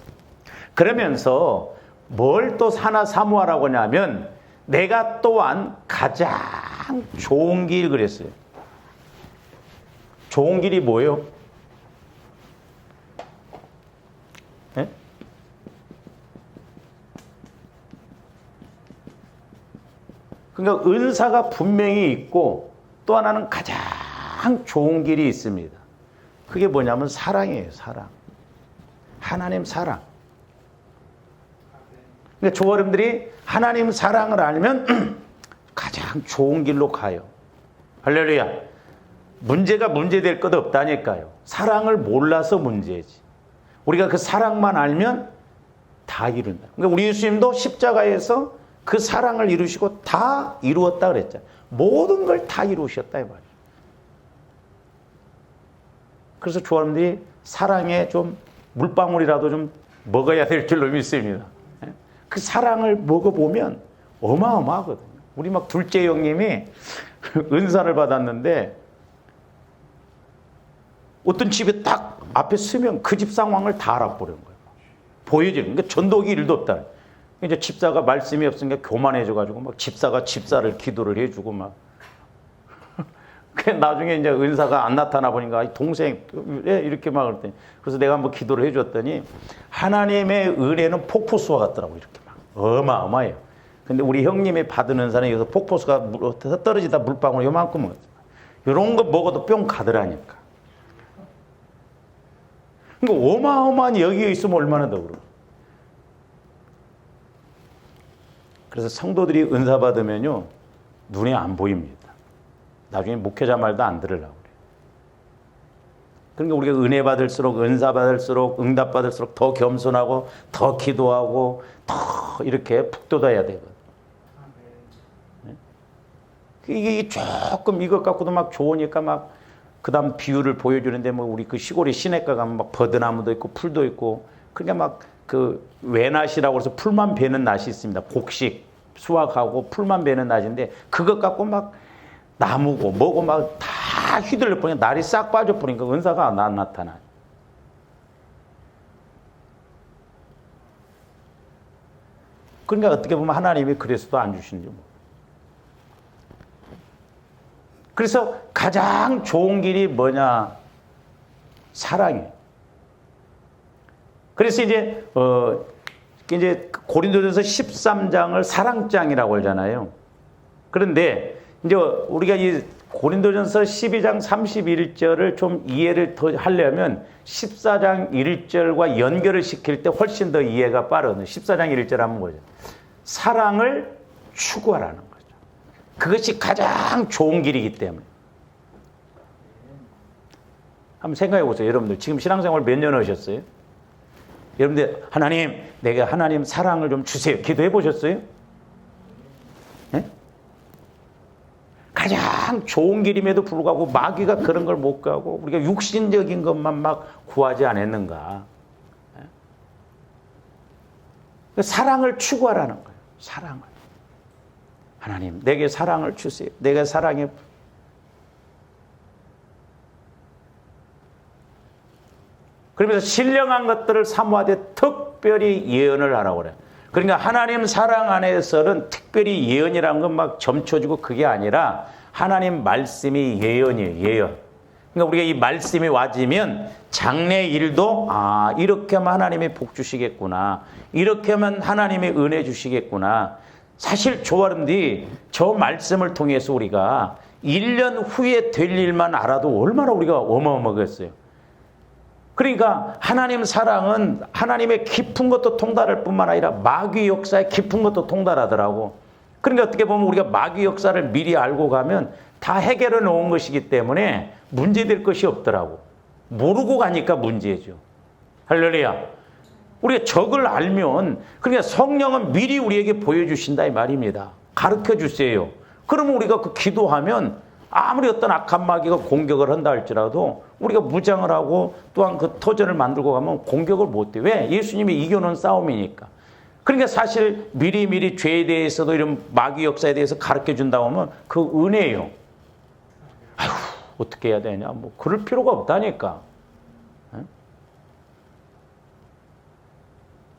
그러면서 뭘 또 하나 사모하라고 하냐면 내가 또한 가장 좋은 길 그랬어요. 좋은 길이 뭐예요? 네? 그러니까 은사가 분명히 있고 또 하나는 가장 좋은 길이 있습니다. 그게 뭐냐면 사랑이에요. 사랑. 하나님 사랑. 그러니까 저와 여러분들이 하나님 사랑을 알면 가장 좋은 길로 가요. 할렐루야. 문제가 문제될 것 없다니까요. 사랑을 몰라서 문제지. 우리가 그 사랑만 알면 다 이룬다. 그러니까 우리 예수님도 십자가에서 그 사랑을 이루시고 다 이루었다 그랬잖아요. 모든 걸 다 이루셨다 이 말이에요. 그래서 저사람들이 사랑에 좀 물방울이라도 좀 먹어야 될 줄로 믿습니다. 그 사랑을 먹어보면 어마어마하거든요. 우리 막 둘째 형님이 은사를 받았는데 어떤 집에 딱 앞에 서면 그 집 상황을 다 알아보려는 거예요. 보여지는. 그러니까 전도기 일도 없다. 이제 집사가 말씀이 없으니까 교만해져가지고 막 집사를 기도를 해주고 막. 나중에 이제 은사가 안 나타나 보니까 동생 이렇게 막 그랬더니 그래서 내가 한번 기도를 해줬더니 하나님의 은혜는 폭포수와 같더라고 이렇게 막 어마어마해요. 근데 우리 형님이 받은 은사는 여기서 폭포수가 떨어지다 물방울 요만큼 먹었어요. 이런 거 먹어도 뿅 가더라니까. 그러니까 어마어마한 여기에 있으면 얼마나 더 그러고. 그래서 성도들이 은사 받으면요 눈에 안 보입니다. 나중에 목회자 말도 안 들으려고 그래요. 그러니까 우리가 은혜 받을수록 은사 받을수록 응답 받을수록 더 겸손하고 더 기도하고 더 이렇게 푹 돋아야 되거든요. 이게 조금 이것 갖고도 막 좋으니까 막 그다음 비유를 보여주는데 뭐 우리 그 시골에 시내가 가면 막 버드나무도 있고 풀도 있고 그러니까 막 그 외낫이라고 해서 풀만 베는 낫이 있습니다. 곡식 수확하고 풀만 베는 낫인데 그것 갖고 막 나무고 뭐고 막 다 휘둘러 버리니까 날이 싹 빠져버리니까 은사가 안 나타나요. 그러니까 어떻게 보면 하나님이 그래서도 안 주시는지 뭐. 그래서 가장 좋은 길이 뭐냐? 사랑이에요. 그래서 이제 고린도전서 13장을 사랑장이라고 하잖아요. 그런데 이제 우리가 이 고린도전서 12장 31절을 좀 이해를 더 하려면 14장 1절과 연결을 시킬 때 훨씬 더 이해가 빠르거든요. 14장 1절 하면 뭐죠? 사랑을 추구하라는 거죠. 그것이 가장 좋은 길이기 때문에. 한번 생각해 보세요. 여러분들 지금 신앙생활 몇 년 하셨어요? 여러분들 하나님 내가 하나님 사랑을 좀 주세요. 기도해 보셨어요? 네? 가장 좋은 길임에도 불구하고 마귀가 그런 걸 못 가고 우리가 육신적인 것만 막 구하지 않았는가. 사랑을 추구하라는 거예요. 사랑을. 하나님, 내게 사랑을 주세요. 내가 사랑해. 그러면서 신령한 것들을 사모하되 특별히 예언을 하라고 그래요. 그러니까 하나님 사랑 안에서는 특별히 예언이라는 건 막 점쳐주고 그게 아니라 하나님 말씀이 예언이에요. 예언. 그러니까 우리가 이 말씀이 와지면 장래 일도 이렇게 하면 하나님이 복 주시겠구나. 이렇게 하면 하나님이 은혜 주시겠구나. 사실 조아름디 저 말씀을 통해서 우리가 1년 후에 될 일만 알아도 얼마나 우리가 어마어마하겠어요. 그러니까 하나님 사랑은 하나님의 깊은 것도 통달할 뿐만 아니라 마귀 역사의 깊은 것도 통달하더라고. 그러니까 어떻게 보면 우리가 마귀 역사를 미리 알고 가면 다 해결해 놓은 것이기 때문에 문제될 것이 없더라고. 모르고 가니까 문제죠. 할렐루야. 우리가 적을 알면, 그러니까 성령은 미리 우리에게 보여주신다 이 말입니다. 가르쳐 주세요. 그러면 우리가 그 기도하면 아무리 어떤 악한 마귀가 공격을 한다 할지라도 우리가 무장을 하고 또한 그 터전을 만들고 가면 공격을 못 해. 왜? 예수님이 이겨놓은 싸움이니까. 그러니까 사실 미리미리 죄에 대해서도 이런 마귀 역사에 대해서 가르쳐 준다고 하면 그 은혜예요. 아휴, 어떻게 해야 되냐. 뭐 그럴 필요가 없다니까.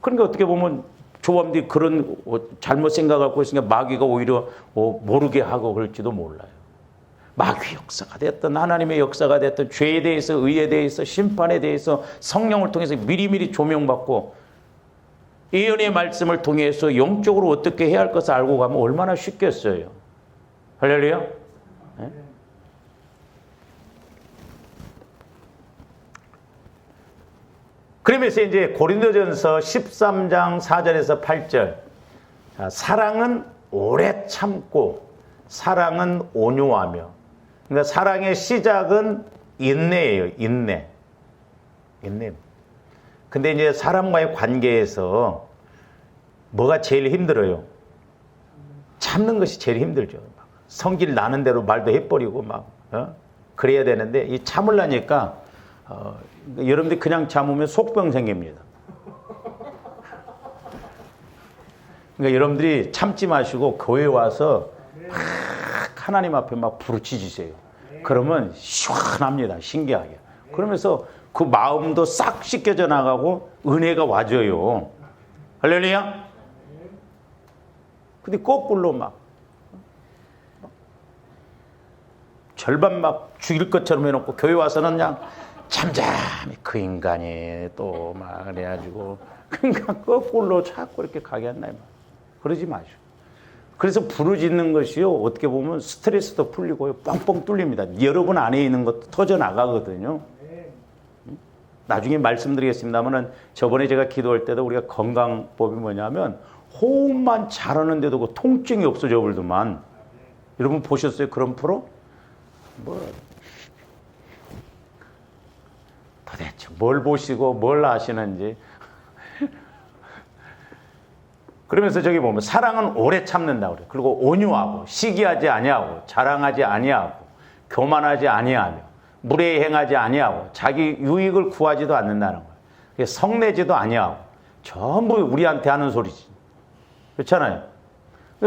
그러니까 어떻게 보면 조범들이 그런 잘못 생각하고 있으니까 마귀가 오히려 모르게 하고 그럴지도 몰라요. 마귀 역사가 됐든 하나님의 역사가 됐든 죄에 대해서 의에 대해서 심판에 대해서 성령을 통해서 미리미리 조명받고 예언의 말씀을 통해서 영적으로 어떻게 해야 할 것을 알고 가면 얼마나 쉽겠어요. 할렐루야. 네? 그러면서 이제 고린도전서 13장 4절에서 8절. 자, 사랑은 오래 참고 사랑은 온유하며. 그러니까 사랑의 시작은 인내예요. 인내. 근데 이제 사람과의 관계에서 뭐가 제일 힘들어요? 참는 것이 제일 힘들죠. 성질 나는 대로 말도 해버리고 그래야 되는데 이 참으려니까 여러분들이 그냥 참으면 속병 생깁니다. 그러니까 여러분들이 참지 마시고 교회 와서 막 하나님 앞에 막 부르짖으세요. 그러면 시원합니다. 신기하게. 그러면서 그 마음도 싹 씻겨져 나가고 은혜가 와줘요. 할렐루야. 근데 거꾸로 막 절반 막 죽일 것처럼 해놓고 교회 와서는 그냥 잠잠히 그 인간이 또 막 그래가지고 그러니까 거꾸로 자꾸 이렇게 가게 한다. 그러지 마시고. 그래서 부르짖는 것이요, 어떻게 보면 스트레스도 풀리고요, 뻥뻥 뚫립니다. 여러분 안에 있는 것도 터져 나가거든요. 나중에 말씀드리겠습니다만은 저번에 제가 기도할 때도 우리가 건강법이 뭐냐면 호흡만 잘하는데도 그 통증이 없어져 버리더만. 여러분 보셨어요? 그런 프로? 도대체 뭘 보시고 뭘 아시는지. 그러면서 저기 보면 사랑은 오래 참는다 그래요. 그리고 온유하고 시기하지 아니하고 자랑하지 아니하고 교만하지 아니하며 무례히 행하지 아니하고 자기 유익을 구하지도 않는다는 거예요. 성내지도 아니하고 전부 우리한테 하는 소리지. 그렇잖아요.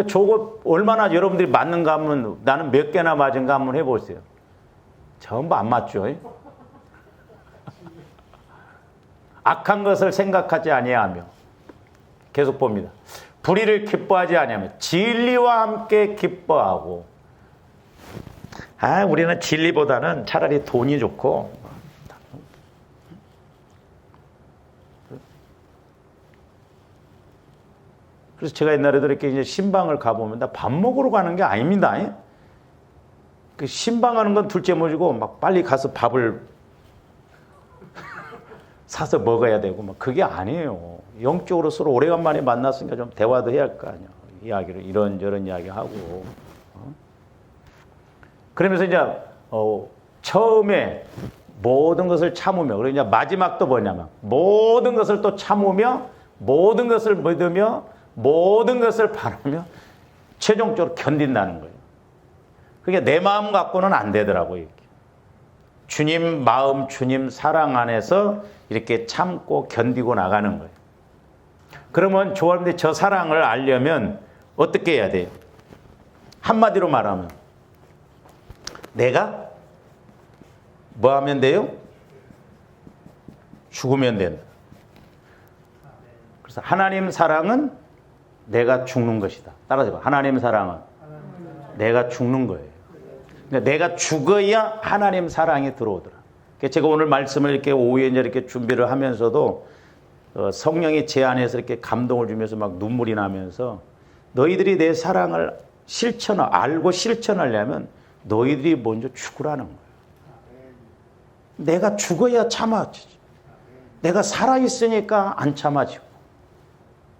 저거 얼마나 여러분들이 맞는가 하면 나는 몇 개나 맞은가 한번 해보세요. 전부 안 맞죠. 악한 것을 생각하지 아니하며 계속 봅니다. 불의를 기뻐하지 아니하며 진리와 함께 기뻐하고. 우리는 진리보다는 차라리 돈이 좋고. 그래서 제가 옛날에도 이렇게 이제 신방을 가보면 나 밥 먹으러 가는 게 아닙니다. 그 신방하는 건 둘째 모시고 막 빨리 가서 밥을 사서 먹어야 되고 막 그게 아니에요. 영적으로 서로 오래간만에 만났으니까 좀 대화도 해야 할 거 아니야. 이야기를 이런저런 이야기하고. 그러면서 이제 처음에 모든 것을 참으며, 그리고 이제 마지막도 뭐냐면 모든 것을 또 참으며 모든 것을 믿으며 모든 것을 바라며 최종적으로 견딘다는 거예요. 그게 내 마음 갖고는 안 되더라고요. 이렇게. 주님 마음, 주님 사랑 안에서 이렇게 참고 견디고 나가는 거예요. 그러면 조합대 저 사랑을 알려면 어떻게 해야 돼요? 한마디로 말하면 내가 뭐 하면 돼요? 죽으면 된다. 그래서 하나님 사랑은 내가 죽는 것이다. 따라서 하나님 사랑은 내가 죽는 거예요. 그러니까 내가 죽어야 하나님 사랑이 들어오더라. 제가 오늘 말씀을 이렇게 오후에 이렇게 준비를 하면서도 성령이 제 안에서 이렇게 감동을 주면서 막 눈물이 나면서 너희들이 내 사랑을 알고 실천하려면 너희들이 먼저 죽으라는 거예요. 내가 죽어야 참아지지. 내가 살아있으니까 안 참아지고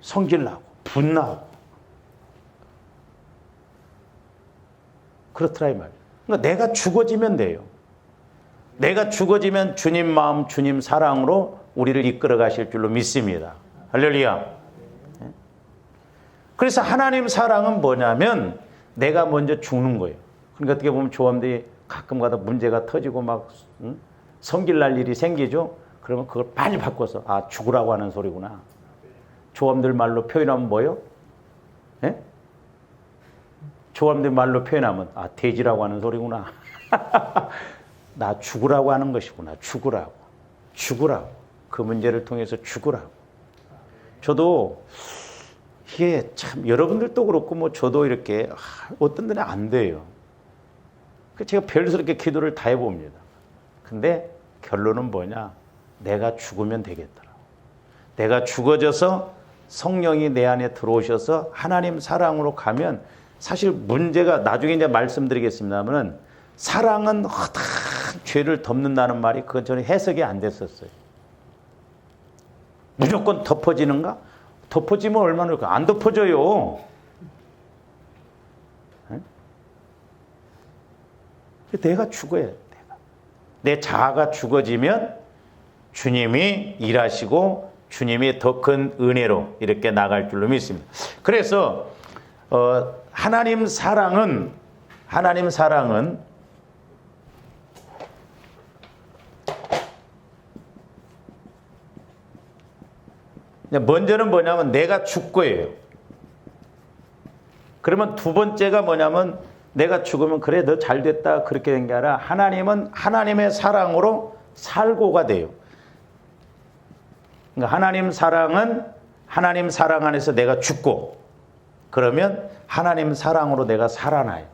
성질나고 분나고 그렇더라 이 말이에요. 그러니까 내가 죽어지면 돼요. 내가 죽어지면 주님 마음, 주님 사랑으로 우리를 이끌어 가실 줄로 믿습니다. 할렐루야. 그래서 하나님 사랑은 뭐냐면 내가 먼저 죽는 거예요. 그러니까 어떻게 보면 조함들이 가끔가다 문제가 터지고 막 성질 날 일이 생기죠. 그러면 그걸 빨리 바꿔서 죽으라고 하는 소리구나. 조함들 말로 표현하면 뭐예요? 예? 조함들 말로 표현하면 돼지라고 하는 소리구나. 나 죽으라고 하는 것이구나. 죽으라고. 그 문제를 통해서 죽으라고. 저도 이게 참 여러분들도 그렇고 뭐 저도 이렇게 어떤 데는 안 돼요. 제가 별스럽게 기도를 다 해봅니다. 근데 결론은 뭐냐? 내가 죽으면 되겠더라. 내가 죽어져서 성령이 내 안에 들어오셔서 하나님 사랑으로 가면 사실 문제가 나중에 이제 말씀드리겠습니다만은 사랑은 허다한 죄를 덮는다는 말이 그건 저는 해석이 안 됐었어요. 무조건 덮어지는가? 덮어지면 얼마나 좋을까? 안 덮어져요. 내가 죽어야 돼. 내 자아가 죽어지면 주님이 일하시고 주님이 더 큰 은혜로 이렇게 나갈 줄로 믿습니다. 그래서 하나님 사랑은 먼저는 뭐냐면 내가 죽고예요. 그러면 두 번째가 뭐냐면 내가 죽으면 그래 너 잘됐다 그렇게 된 게 아니라 하나님은 하나님의 사랑으로 살고가 돼요. 그러니까 하나님 사랑은 하나님 사랑 안에서 내가 죽고 그러면 하나님 사랑으로 내가 살아나요.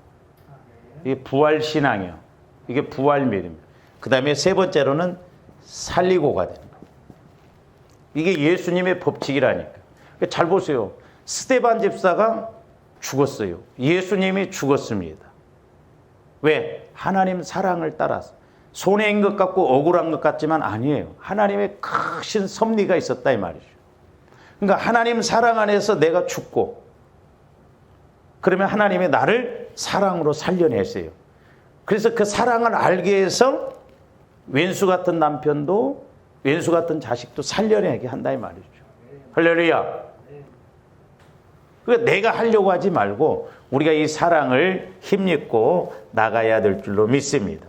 이게 부활신앙이에요. 이게 부활밀입니다. 그 다음에 세 번째로는 살리고가 되는 거예요. 이게 예수님의 법칙이라니까. 잘 보세요. 스데반 집사가 죽었어요. 예수님이 죽었습니다. 왜? 하나님 사랑을 따라서. 손해인 것 같고 억울한 것 같지만 아니에요. 하나님의 크신 섭리가 있었다 이 말이죠. 그러니까 하나님 사랑 안에서 내가 죽고 그러면 하나님이 나를 사랑으로 살려냈어요. 그래서 그 사랑을 알게 해서 왼수 같은 남편도 왼수 같은 자식도 살려내게 한다 이 말이죠. 할렐루야. 그러니까 내가 하려고 하지 말고 우리가 이 사랑을 힘입고 나가야 될 줄로 믿습니다.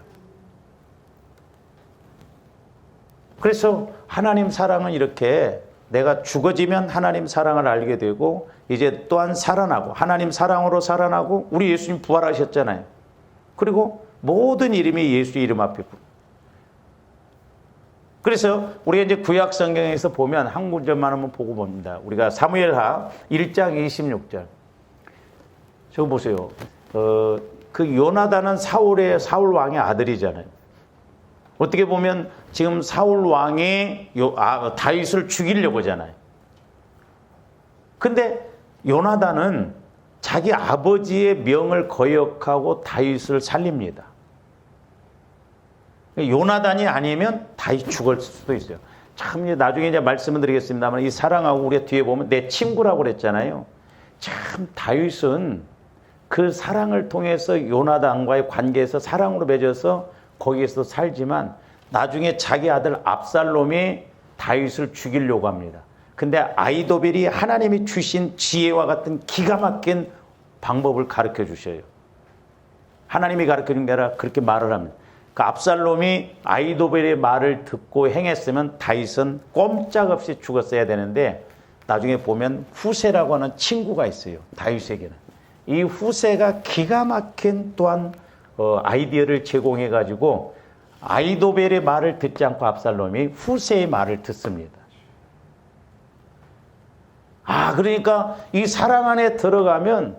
그래서 하나님 사랑은 이렇게 내가 죽어지면 하나님 사랑을 알게 되고 이제 또한 살아나고 하나님 사랑으로 살아나고 우리 예수님 부활하셨잖아요. 그리고 모든 이름이 예수 이름 앞에 그래서 우리가 이제 구약 성경에서 보면 한 구절만 한번 보고 봅니다. 우리가 사무엘하 1장 26절. 저거 보세요. 그 요나단은 사울 왕의 아들이잖아요. 어떻게 보면 지금 사울 왕이 다윗을 죽이려고 하잖아요. 근데 요나단은 자기 아버지의 명을 거역하고 다윗을 살립니다. 요나단이 아니면 다윗 죽을 수도 있어요. 참 나중에 이제 말씀을 드리겠습니다만 이 사랑하고 우리가 뒤에 보면 내 친구라고 그랬잖아요. 참 다윗은 그 사랑을 통해서 요나단과의 관계에서 사랑으로 맺어서 거기에서 살지만 나중에 자기 아들 압살롬이 다윗을 죽이려고 합니다. 근데 아히도벨이 하나님이 주신 지혜와 같은 기가 막힌 방법을 가르쳐 주셔요. 하나님이 가르쳐 준 게 아니라 그렇게 말을 합니다. 그 압살롬이 아히도벨의 말을 듣고 행했으면 다윗은 꼼짝없이 죽었어야 되는데 나중에 보면 후세라고 하는 친구가 있어요. 다윗에게는. 이 후세가 기가 막힌 또한 아이디어를 제공해 가지고 아이도벨의 말을 듣지 않고 압살롬이 후세의 말을 듣습니다. 그러니까 이 사랑 안에 들어가면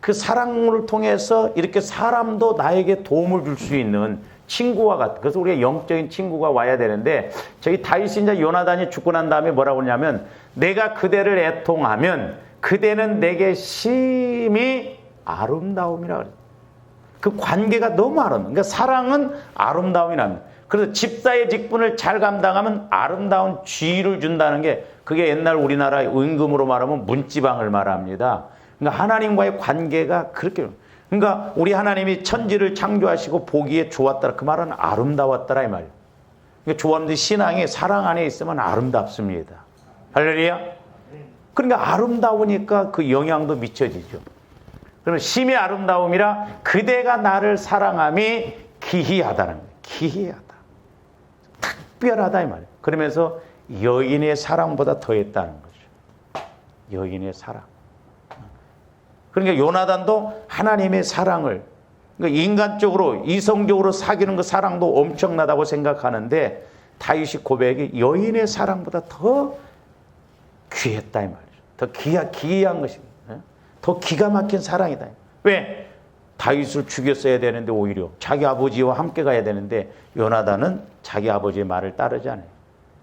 그 사랑을 통해서 이렇게 사람도 나에게 도움을 줄 수 있는 친구와 같은, 그래서 우리가 영적인 친구가 와야 되는데, 저희 다윗이 이제 요나단이 죽고 난 다음에 뭐라고 하냐면, 내가 그대를 애통하면 그대는 내게 심히 아름다움이라 그래요. 그 관계가 너무 아름다워. 그러니까 사랑은 아름다움이 납니다. 그래서 집사의 직분을 잘 감당하면 아름다운 쥐를 준다는 게, 그게 옛날 우리나라 은금으로 말하면 문지방을 말합니다. 그러니까 하나님과의 관계가 그렇게, 그러니까 우리 하나님이 천지를 창조하시고 보기에 좋았더라, 그 말은 아름다웠더라 이 말이에요. 그러니까 조합들 신앙이 사랑 안에 있으면 아름답습니다. 할렐루야. 그러니까 아름다우니까 그 영향도 미쳐지죠. 그러면 심히 아름다움이라 그대가 나를 사랑함이 기이하다는 거예요. 기이하다, 특별하다 이 말이에요. 그러면서 여인의 사랑보다 더했다는 거죠. 여인의 사랑. 그러니까 요나단도 하나님의 사랑을, 그러니까 인간적으로 이성적으로 사귀는 그 사랑도 엄청나다고 생각하는데, 다윗이 고백이 여인의 사랑보다 더 귀했다 이 말이죠. 더 기이한 것입니다. 더 기가 막힌 사랑이다. 왜? 다윗을 죽였어야 되는데 오히려 자기 아버지와 함께 가야 되는데 요나단은 자기 아버지의 말을 따르지 않아요.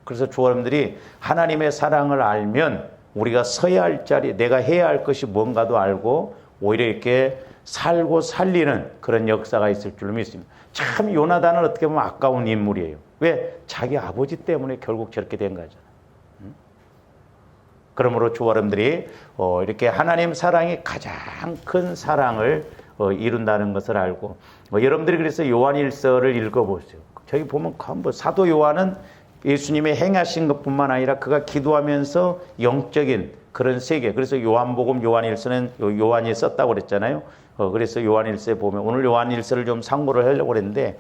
그래서 조원들이 하나님의 사랑을 알면 우리가 서야 할 자리, 내가 해야 할 것이 뭔가도 알고 오히려 이렇게 살고 살리는 그런 역사가 있을 줄로 믿습니다. 참 요나단은 어떻게 보면 아까운 인물이에요. 왜? 자기 아버지 때문에 결국 저렇게 된 거잖아요. 그러므로 조원들이 이렇게 하나님 사랑이 가장 큰 사랑을 이룬다는 것을 알고, 여러분들이 그래서 요한일서를 읽어보세요. 저기 보면 사도 요한은 예수님의 행하신 것뿐만 아니라 그가 기도하면서 영적인 그런 세계, 그래서 요한복음 요한일서는 요한이 썼다고 그랬잖아요. 그래서 요한일서에 보면, 오늘 요한일서를 좀 상고를 하려고 그랬는데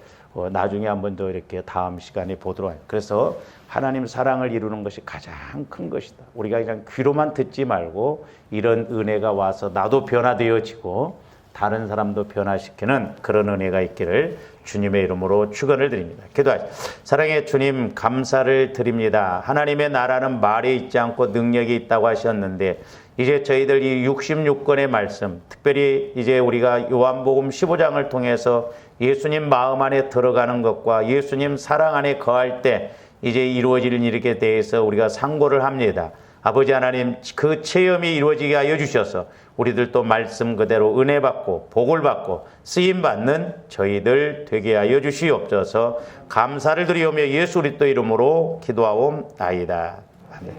나중에 한번 더 이렇게 다음 시간에 보도록 해요. 그래서 하나님 사랑을 이루는 것이 가장 큰 것이다. 우리가 그냥 귀로만 듣지 말고 이런 은혜가 와서 나도 변화되어지고 다른 사람도 변화시키는 그런 은혜가 있기를 주님의 이름으로 축원을 드립니다. 기도하시죠. 사랑의 주님, 감사를 드립니다. 하나님의 나라는 말에 있지 않고 능력이 있다고 하셨는데, 이제 저희들 이 66권의 말씀, 특별히 이제 우리가 요한복음 15장을 통해서 예수님 마음 안에 들어가는 것과 예수님 사랑 안에 거할 때 이제 이루어질 일에 대해서 우리가 상고를 합니다. 아버지 하나님, 그 체험이 이루어지게 하여 주셔서 우리들도 말씀 그대로 은혜 받고 복을 받고 쓰임 받는 저희들 되게 하여 주시옵소서. 감사를 드리오며 예수 그리스도 이름으로 기도하옵나이다. 아멘.